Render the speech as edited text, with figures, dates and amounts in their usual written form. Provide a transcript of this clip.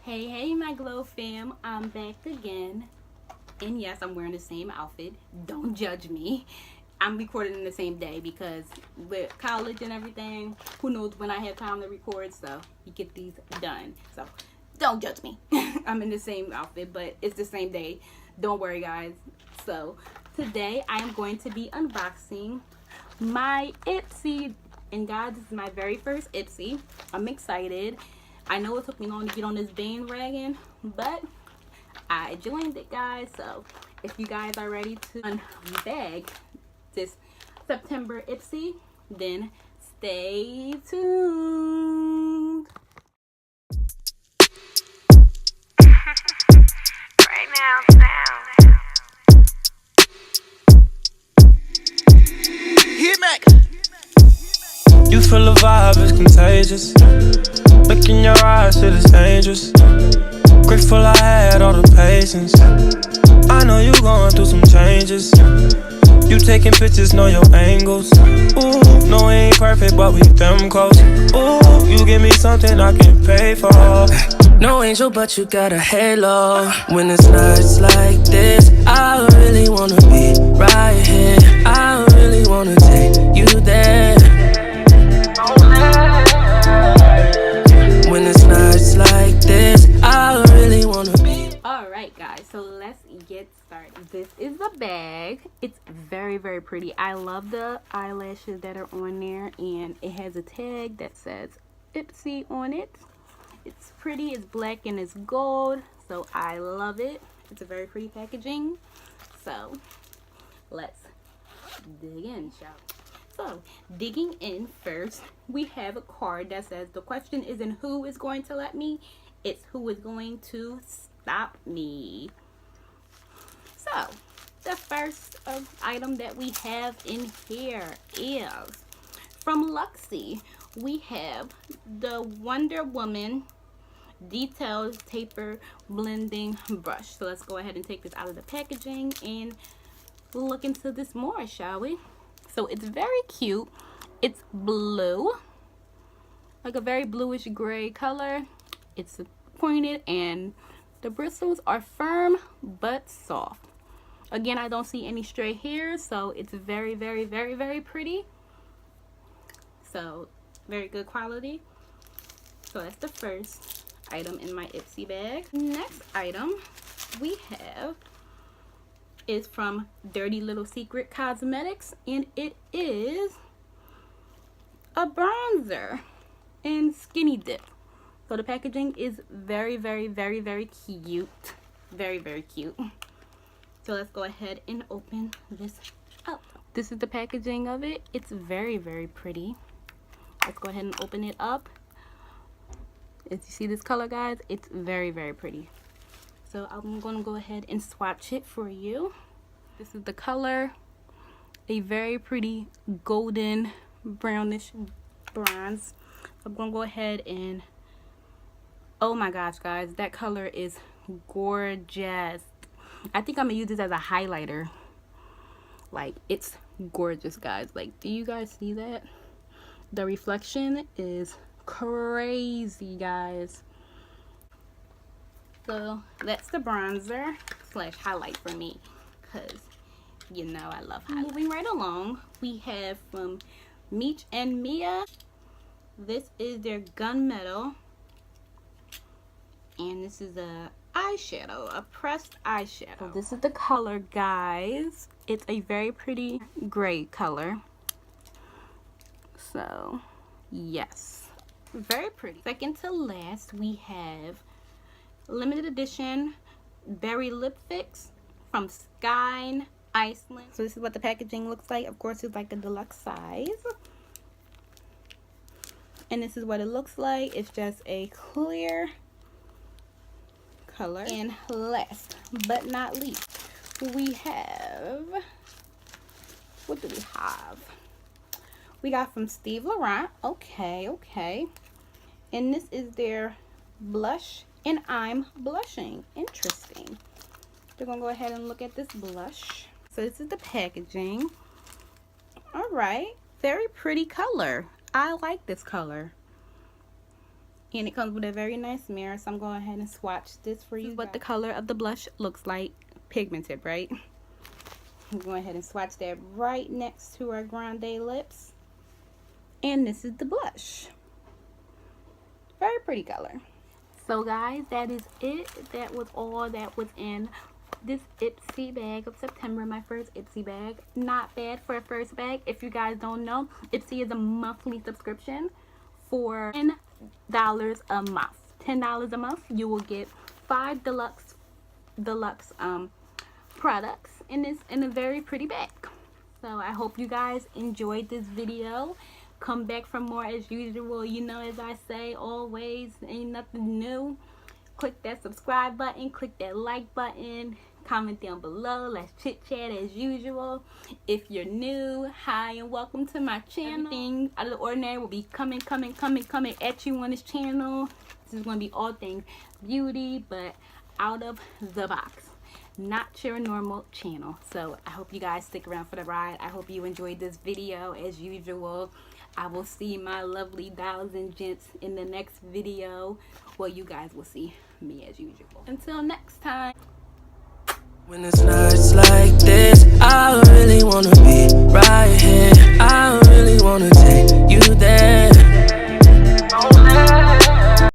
Hey my Glow fam, I'm back again. And yes, I'm wearing the same outfit. Don't judge me. I'm recording in the same day because with college and everything, who knows when I have time to record, so you get these done. So don't judge me. I'm in the same outfit, but it's the same day. Don't worry guys. So today I am going to be unboxing my Ipsy. And guys, this is my very first Ipsy. I'm excited. I know it took me long to get on this bandwagon, but I joined it, guys. So if you guys are ready to unbag this September Ipsy, then stay tuned. Right now. Hit Mac. You feel the vibe, it's contagious. Look in your eyes, shit is dangerous. Grateful I had all the patience. I know you going through some changes. You taking pictures, know your angles. Ooh, no, we ain't perfect, but we them close. Ooh, you give me something I can pay for. No angel, but you got a halo. When it's nights like this, I really wanna be right here. I really wanna take you there. When it's nights like this, I really wanna be. Alright guys, so let's get started. This is the bag. It's very pretty. I love the eyelashes that are on there, and it has a tag that says Ipsy on it. It's pretty, it's black and it's gold, so I love it. It's a very pretty packaging. So let's dig in, shall we? So, digging in first, we have a card that says, the question isn't who is going to let me, it's who is going to stop me. So, the first item that we have in here is from Luxie. We have the Wonder Woman Details Taper Blending Brush. So, let's go ahead and take this out of the packaging and look into this more, shall we? So it's very cute. It's blue, like a very bluish gray color. It's pointed and the bristles are firm but soft. Again, I don't see any stray hairs, so it's very pretty. So very good quality. So that's the first item in my Ipsy bag. Next item we have is from Dirty Little Secret Cosmetics, and it is a bronzer in Skinny Dip. So the packaging is very cute. Very cute. So let's go ahead and open this up. This is the packaging of it. It's very pretty. Let's go ahead and open it up. As you see this color, guys, it's very pretty. So I'm going to go ahead and swatch it for you. This is the color. A very pretty golden brownish bronze. I'm going to go ahead and, oh my gosh, guys, that color is gorgeous. I think I'm going to use this as a highlighter. Like, it's gorgeous, guys. Like, do you guys see that? The reflection is crazy, guys. So that's the bronzer slash highlight for me, because you know I love highlight. Moving right along, we have from Meech and Mia. This is their gunmetal, and this is a eyeshadow, a pressed eyeshadow. So this is the color, guys. It's a very pretty gray color. So yes, very pretty. Second to last, we have limited edition berry lip fix from Skyn Iceland. So this is what the packaging looks like. Of course, it's like a deluxe size, and this is what it looks like. It's just a clear color. And last but not least, we have, what do we have? We got from Steve Laurent. Okay, and this is their blush, and I'm blushing. Interesting. We're gonna go ahead and look at this blush. So this is the packaging. All right, very pretty color. I like this color. And it comes with a very nice mirror, so I'm going ahead and swatch this for you. This is what the color of the blush looks like. Pigmented, right? I'm going ahead and swatch that right next to our Grande lips. And this is the blush. Very pretty color. So guys, that is it. That was all that was in this Ipsy bag of September, my first Ipsy bag. Not bad for a first bag. If you guys don't know, Ipsy is a monthly subscription for $10 a month. $10 a month, you will get 5 deluxe products in a very pretty bag. So I hope you guys enjoyed this video. Come back for more as usual. You know, as I say always, ain't nothing new. Click that subscribe button, click that like button, comment down below. Let's chit chat as usual. If you're new, hi and welcome to my channel. Everything out of the ordinary will be coming at you on this channel. This is going to be all things beauty, but out of the box, not your normal channel. So I hope you guys stick around for the ride. I hope you enjoyed this video as usual. I will see my lovely dolls and gents in the next video. Well, you guys will see me as usual. Until next time. When it's nights like this, I really